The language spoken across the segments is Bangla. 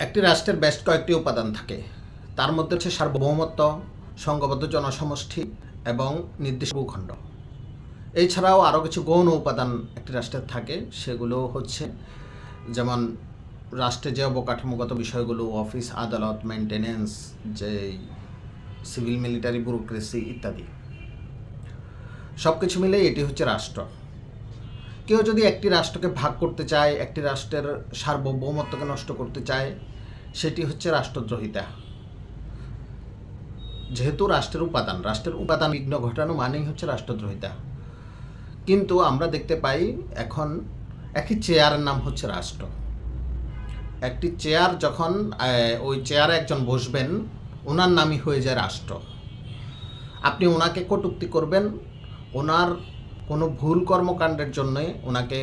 একটি রাষ্ট্রের বেশ কয়েকটি উপাদান থাকে। তার মধ্যে হচ্ছে সার্বভৌমত্ব, সংঘবদ্ধ জনসমষ্টি এবং নির্দিষ্ট ভূখণ্ড। এছাড়াও আরও কিছু গৌণ উপাদান একটি রাষ্ট্রের থাকে, সেগুলো হচ্ছে যেমন রাষ্ট্রে যে অবকাঠামোগত বিষয়গুলো, অফিস আদালত, মেনটেনেন্স, যে সিভিল মিলিটারি ব্যুরোক্রেসি ইত্যাদি, সব কিছু মিলে এটি হচ্ছে রাষ্ট্র। কেউ যদি একটি রাষ্ট্রকে ভাগ করতে চায়, একটি রাষ্ট্রের সার্বভৌমত্বকে নষ্ট করতে চায়, সেটি হচ্ছে রাষ্ট্রদ্রোহিতা। যেহেতু রাষ্ট্রের উপাদান বিঘ্ন ঘটানো মানেই হচ্ছে রাষ্ট্রদ্রোহিতা। কিন্তু আমরা দেখতে পাই এখন একটি চেয়ারের নাম হচ্ছে রাষ্ট্র। একটি চেয়ার যখন ওই চেয়ারে একজন বসবেন, ওনার নামই হয়ে যায় রাষ্ট্র। আপনি ওনাকে কটূক্তি করবেন, ওনার কোনো ভুল কর্মকাণ্ডের জন্য ওনাকে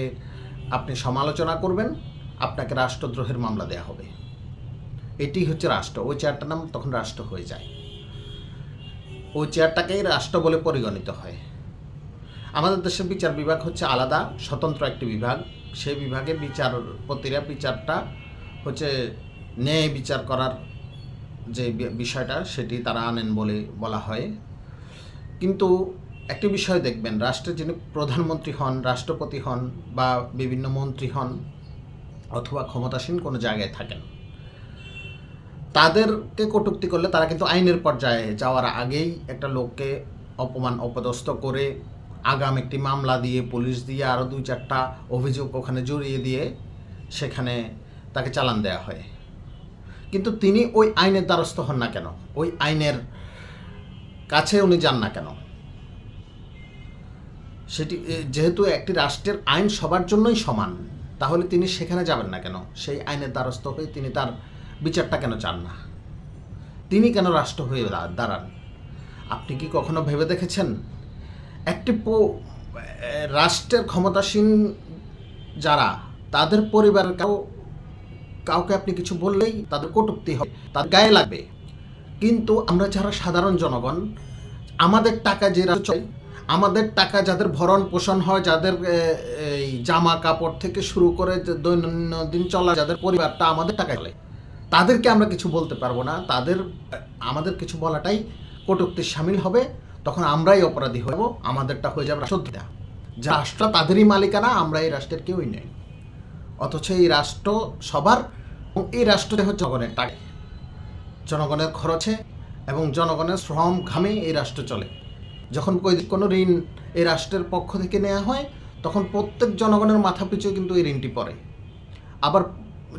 আপনি সমালোচনা করবেন, আপনাকে রাষ্ট্রদ্রোহের মামলা দেয়া হবে। এটি হচ্ছে রাষ্ট্র। ওই চেয়ারটার নাম তখন রাষ্ট্র হয়ে যায়। ওই চেয়ারটাকেই রাষ্ট্র বলে পরিগণিত হয়। আমাদের দেশের বিচার বিভাগ হচ্ছে আলাদা, স্বতন্ত্র একটি বিভাগ। সেই বিভাগে বিচারপতিরা বিচারটা হচ্ছে ন্যায় বিচার করার যে বিষয়টা, সেটি তারা আনেন বলে বলা হয়। কিন্তু একটি বিষয় দেখবেন, রাষ্ট্রের যিনি প্রধানমন্ত্রী হন, রাষ্ট্রপতি হন বা বিভিন্ন মন্ত্রী হন অথবা ক্ষমতাসীন কোনো জায়গায় থাকেন, তাদেরকে কটূক্তি করলে তারা কিন্তু আইনের পর্যায়ে যাওয়ার আগেই একটা লোককে অপদস্থ করে আগাম একটি মামলা দিয়ে, পুলিশ দিয়ে, আরও 2-4টা অভিযোগ ওখানে জড়িয়ে দিয়ে সেখানে তাকে চালান দেওয়া হয়। কিন্তু তিনি ওই আইনের দ্বারস্থ হন না কেন? ওই আইনের কাছে উনি যান না কেন? সেটি যেহেতু একটি রাষ্ট্রের আইন সবার জন্যই সমান, তাহলে তিনি সেখানে যাবেন না কেন? সেই আইনের দ্বারস্থ হয়ে তিনি তার বিচারটা কেন চান না? তিনি কেন রাষ্ট্র হয়ে দাঁড়ান? আপনি কি কখনো ভেবে দেখেছেন একটি রাষ্ট্রের ক্ষমতাসীন যারা, তাদের পরিবারের কাউকে আপনি কিছু বললেই তাদের কটূক্তি হবে, তাদের গায়ে লাগবে। কিন্তু আমরা যারা সাধারণ জনগণ, আমাদের টাকা যে চলে, আমাদের টাকা যাদের ভরণ পোষণ হয়, যাদের এই জামা কাপড় থেকে শুরু করে দৈনন্দিন চলা, যাদের পরিবারটা আমাদের টাকা চলে, তাদেরকে আমরা কিছু বলতে পারবো না। আমাদের কিছু বলাটাই কটূক্তির সামিল হবে। তখন আমরাই অপরাধী হব, আমাদেরটা হয়ে যাবে রাষ্ট্রদ্রোহিতা। যে রাষ্ট্র তাদেরই মালিকানা, আমরা এই রাষ্ট্রের কেউই নেই। অথচ এই রাষ্ট্র সবার, এই রাষ্ট্রটা হচ্ছে জনগণের টাকা, জনগণের খরচে এবং জনগণের শ্রম ঘামে এই রাষ্ট্র চলে। যখন কোনো ঋণ এই রাষ্ট্রের পক্ষ থেকে নেওয়া হয়, তখন প্রত্যেক জনগণের মাথা পিছু কিন্তু এই ঋণটি পড়ে। আবার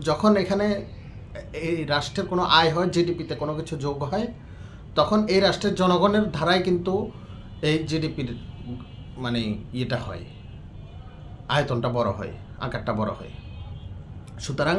যখন এখানে এই রাষ্ট্রের কোনো আয় হয়, জিডিপিতে কোনো কিছু যোগ হয়, তখন এই রাষ্ট্রের জনগণের ধারায় কিন্তু এই জিডিপির মানে ইয়েটা হয়, আয়তনটা বড় হয়, আকারটা বড় হয়। সুতরাং